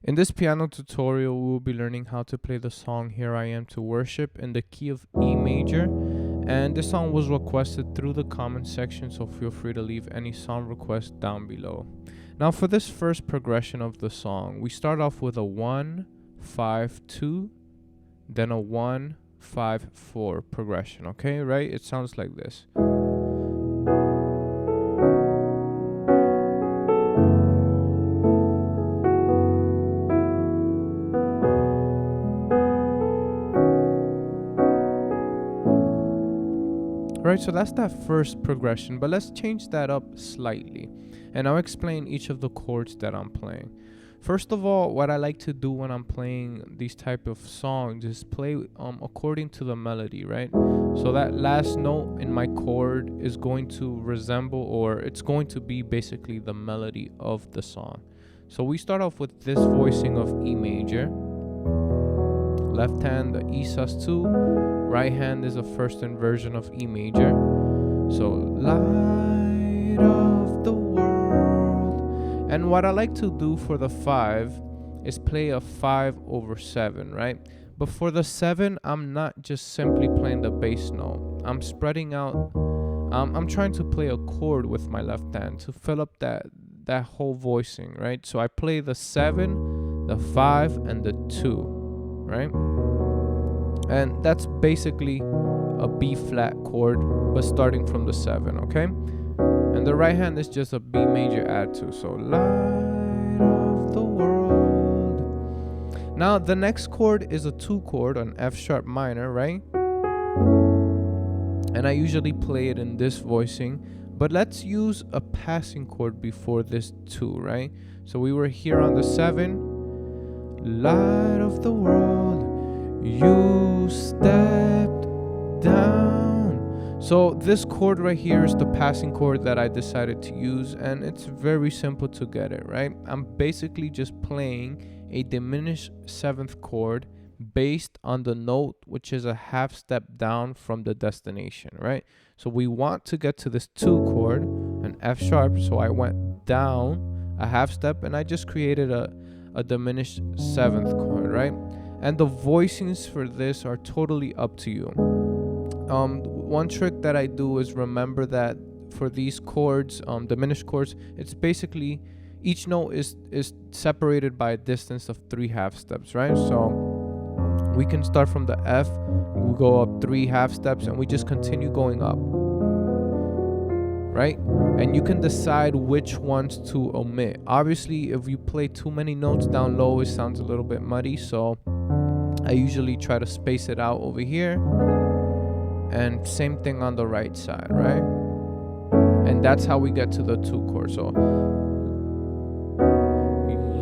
In this piano tutorial, we will be learning how to play the song Here I Am to Worship in the key of E major. And this song was requested through the comment section, so feel free to leave any song requests down below. Now for this first progression of the song, we start off with a 1, 5, 2, then a 1, 5, 4 progression, okay, right? It sounds like this. Right, so that's that first progression, but let's change that up slightly, and I'll explain each of the chords that I'm playing. First of all, what I like to do when I'm playing these type of songs is play according to the melody, right? So that last note in my chord is going to resemble, or it's going to be basically the melody of the song. So we start off with this voicing of E major. Left hand, the E sus2. Right hand is a first inversion of E major. So, light of the world. And what I like to do for the 5 is play a 5/7, right? But for the 7, I'm not just simply playing the bass note. I'm spreading out. I'm trying to play a chord with my left hand to fill up that whole voicing, right? So I play the 7, the 5, and the 2, right? And that's basically a B flat chord, but starting from the 7, okay? And the right hand is just a B major add 2, so light of the world. Now the next chord is a 2 chord on F sharp minor, right? And I usually play it in this voicing, but let's use a passing chord before this 2, right? So we were here on the 7, light of the world. You stepped down. So this chord right here is the passing chord that I decided to use, and it's very simple to get it, right? I'm basically just playing a diminished 7th chord based on the note, which is a half step down from the destination, right? So we want to get to this 2 chord, an F sharp, so I went down a half step and I just created a diminished 7th chord, right? And the voicings for this are totally up to you. One trick that I do is remember that for these chords, diminished chords, it's basically each note is separated by a distance of 3 half steps, right? So we can start from the F, we go up 3 half steps, and we just continue going up, right? And you can decide which ones to omit. Obviously, if you play too many notes down low, it sounds a little bit muddy, so I usually try to space it out over here, and same thing on the right side, right? And that's how we get to the 2 chord. So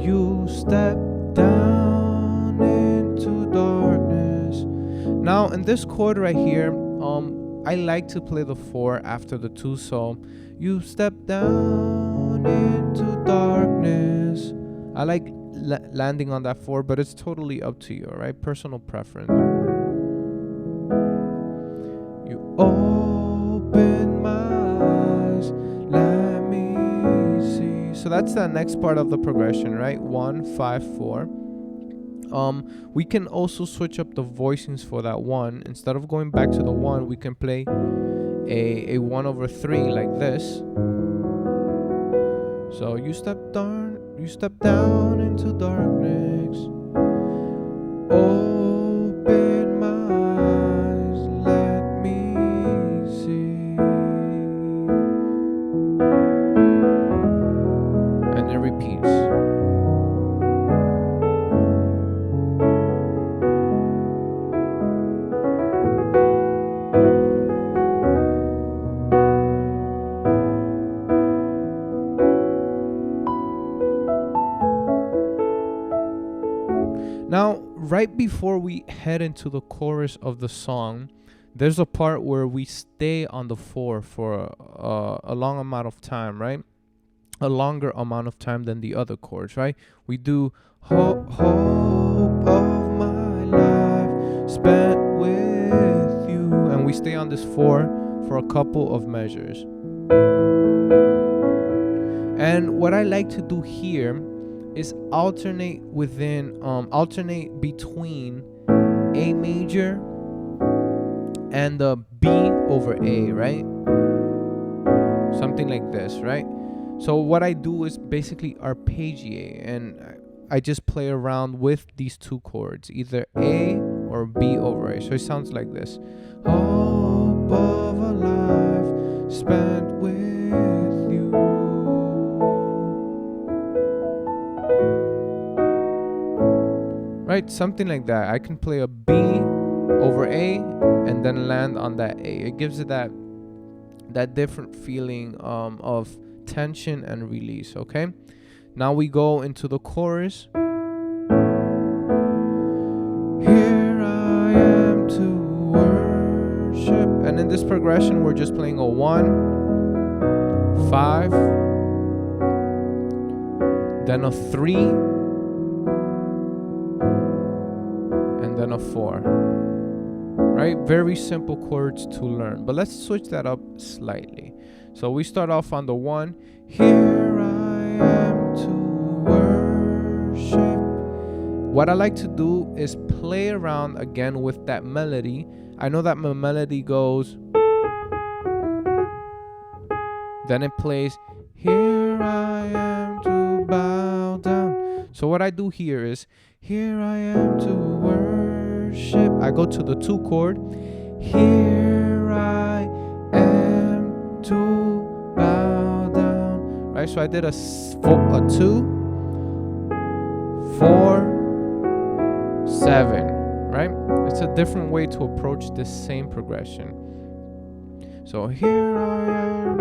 you step down into darkness. Now in this chord right here, I like to play the 4 after the 2, so you step down into darkness. I like landing on that 4, but it's totally up to you, all right? Personal preference. You open my eyes, let me see. So that's the next part of the progression, right? 1, 5, 4. We can also switch up the voicings for that 1. Instead of going back to the 1, we can play a 1/3 like this. So you step down into darkness. Open my eyes, let me see. And it repeats. Now, right before we head into the chorus of the song, there's a part where we stay on the 4 for a long amount of time, right? A longer amount of time than the other chords, right? We do hope of my life spent with you, and we stay on this 4 for a couple of measures. And what I like to do here is alternate between A major and the B over A, right? Something like this, right? So what I do is basically arpeggiate, and I just play around with these two chords, either A or B over A. So it sounds like this. Hope of a life spent with you. Right? Something like that. I can play a B over A and then land on that A. It gives it that different feeling of tension and release. Okay, now we go into the chorus. Here I am to worship, and in this progression we're just playing a 1, 5, then a 3, and then a 4. Right? Very simple chords to learn, but let's switch that up slightly. So we start off on the 1. Here I am to worship. What I like to do is play around again with that melody. I know that my melody goes, then it plays, here I am to bow down. So what I do here is, here I am to worship. I go to the 2 chord. Here I am to bow down. Right? So I did a 2, 4, 7. Right? It's a different way to approach this same progression. So here I am.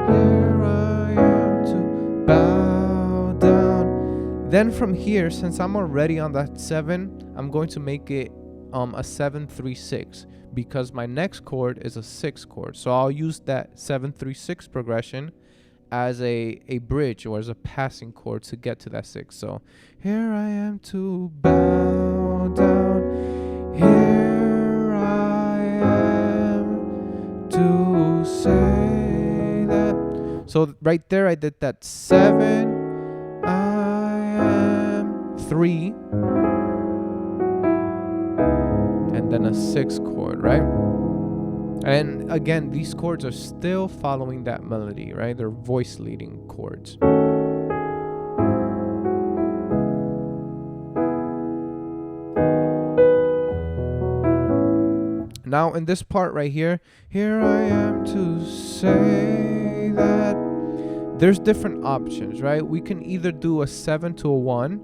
Here I am to bow down. Then from here, since I'm already on that 7, I'm going to make it a 7-3-6, because my next chord is a 6 chord. So I'll use that 7-3-6 progression as a bridge or as a passing chord to get to that 6. So here I am to bow down. Here I am to say that. So right there I did that 7, I am 3, and then a 6 chord, right? And again, these chords are still following that melody, right? They're voice leading chords. Now in this part right here, here I am to say that, there's different options, right? We can either do a 7 to a 1,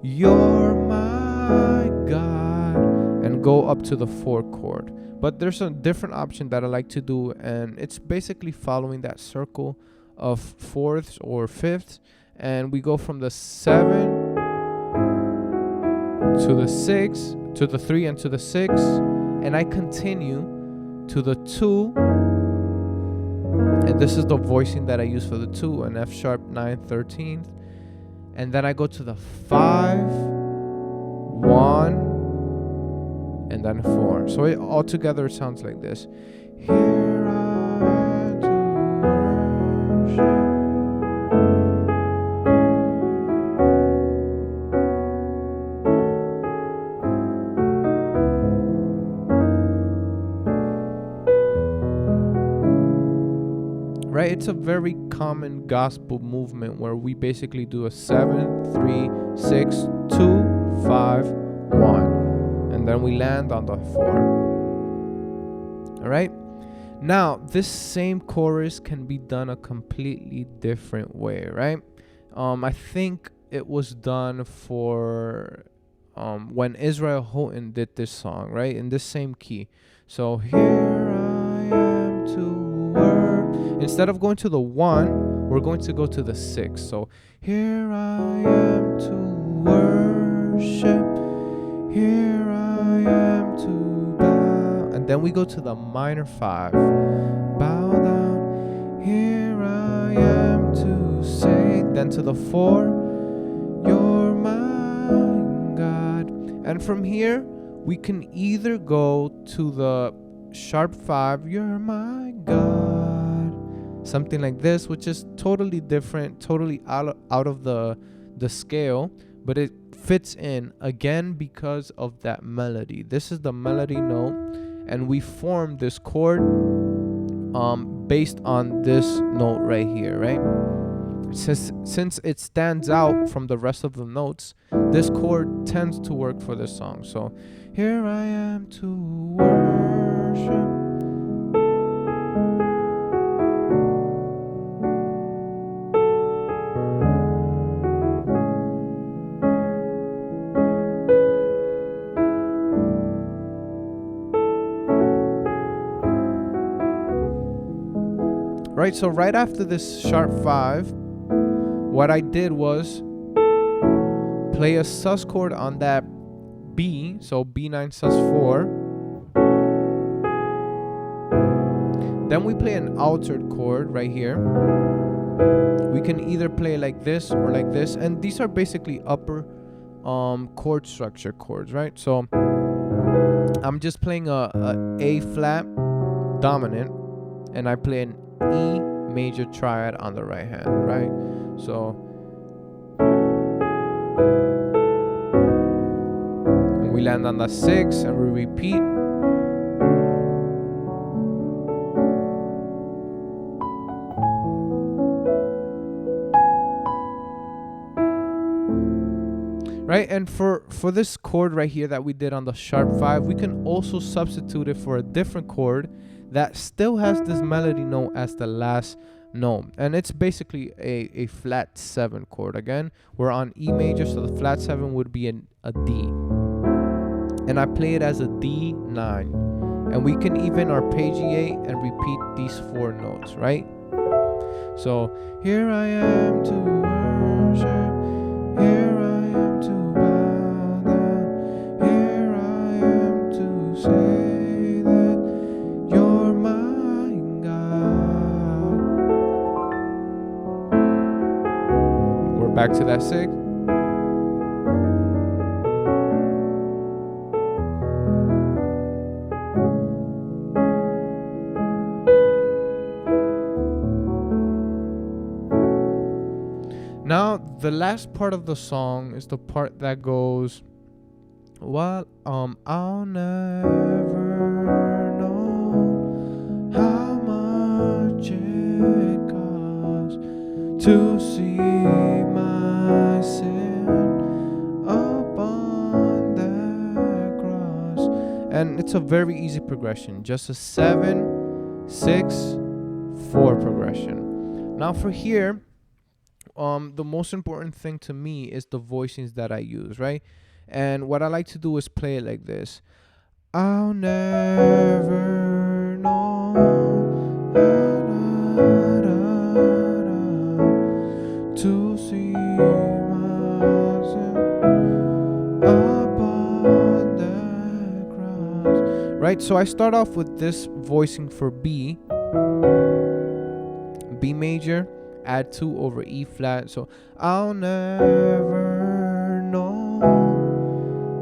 you're my God, and go up to the 4 chord. But there's a different option that I like to do, and it's basically following that circle of 4ths or 5ths, and we go from the 7 to the 6 to the 3 and to the 6, and I continue to the 2, and this is the voicing that I use for the 2, an F sharp 9 13th, and then I go to the 5, 1, and then 4. So it all together sounds like this. Here I am to worship. Right? It's a very common gospel movement where we basically do a 7, 3, 6, 2, 5, 1. And then we land on the 4. All right. Now, this same chorus can be done a completely different way, right? I think it was done for when Israel Houghton did this song, right? In this same key. So here I am to work. Instead of going to the 1, we're going to go to the 6. So here I am to worship. Here I am to bow, and then we go to the minor 5. Bow down. Here I am to say. Then to the 4. You're my God. And from here, we can either go to the sharp 5. You're my God. something like this, which is totally different, totally out of the scale, but it fits in again because of that melody. This is the melody note, and we formed this chord based on this note right here, right? Since it stands out from the rest of the notes, this chord tends to work for this song. So here I am to worship. Right, so right after this sharp 5, what I did was play a sus chord on that B, so B9 sus4. Then we play an altered chord right here. We can either play like this or like this, and these are basically upper chord structure chords, right? So I'm just playing a A flat dominant, and I play an E major triad on the right hand, right? So and we land on the 6 and we repeat. Right, and for this chord right here that we did on the sharp 5, we can also substitute it for a different chord that still has this melody note as the last note, and it's basically a flat 7 chord. Again, we're on E major, so the flat 7 would be a D, and I play it as a D9, and we can even arpeggiate and repeat these 4 notes, right? So here I am to worship, here I am to bow down, here I am to say that you're my God. We're back to that 6. Now, the last part of the song is the part that goes, well, I'll never know how much it costs to see my sin upon that cross. And it's a very easy progression, just a 7, 6, 4 progression. Now for here, the most important thing to me is the voicings that I use, right? And what I like to do is play it like this. I'll never know to see my sin upon that cross. Right? So I start off with this voicing for B major, add 2 over E flat, so I'll never know.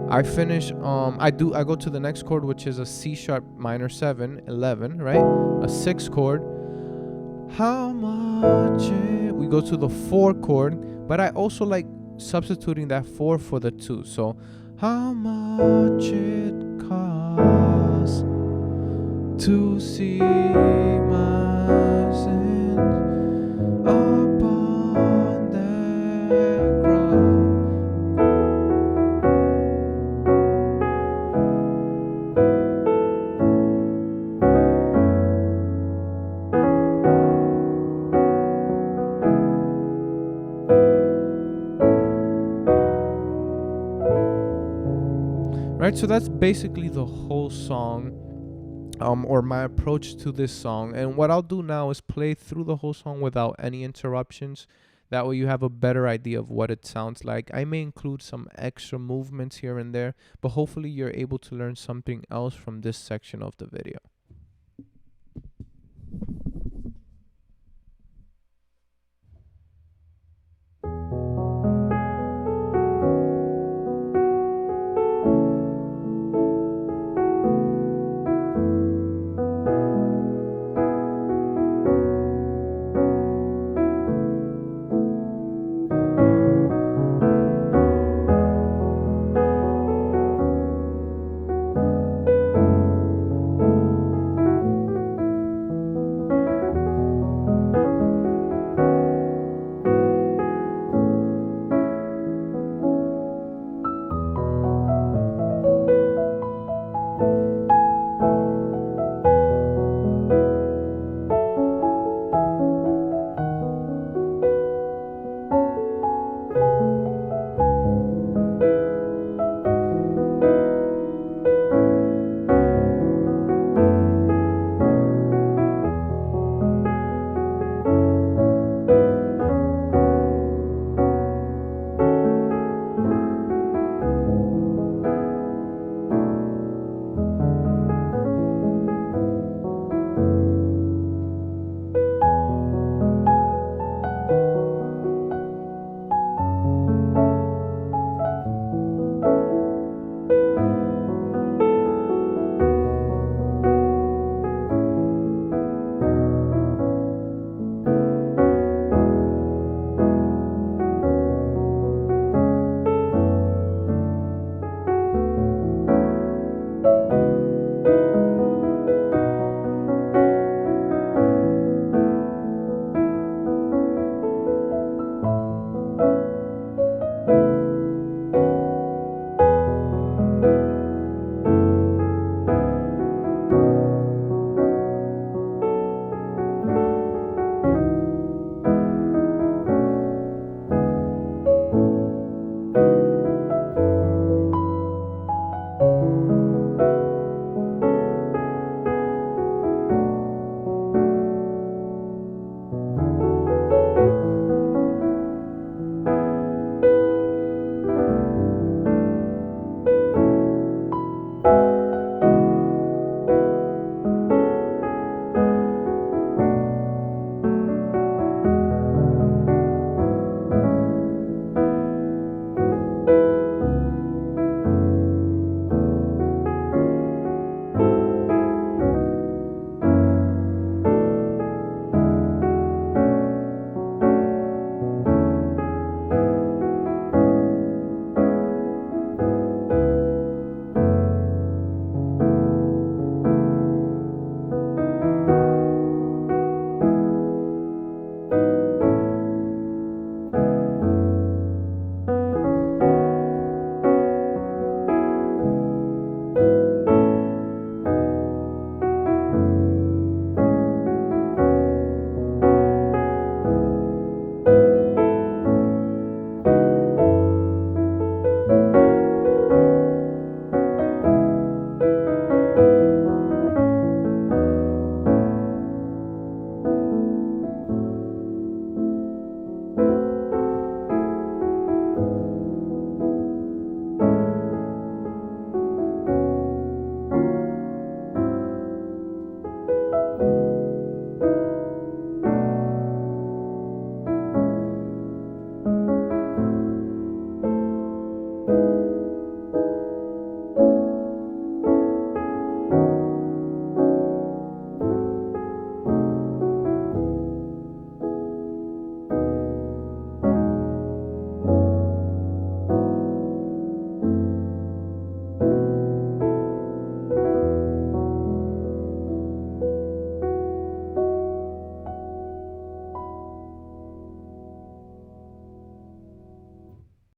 I finish, I go to the next chord, which is a C sharp minor 7, 11, right? A 6 chord. How much we go to the 4 chord, but I also like substituting that 4 for the 2. So how much it costs to see my sins upon that cross. Right, so that's basically the whole song, or my approach to this song. And what I'll do now is play through the whole song without any interruptions. That way you have a better idea of what it sounds like. I may include some extra movements here and there, but hopefully you're able to learn something else from this section of the video.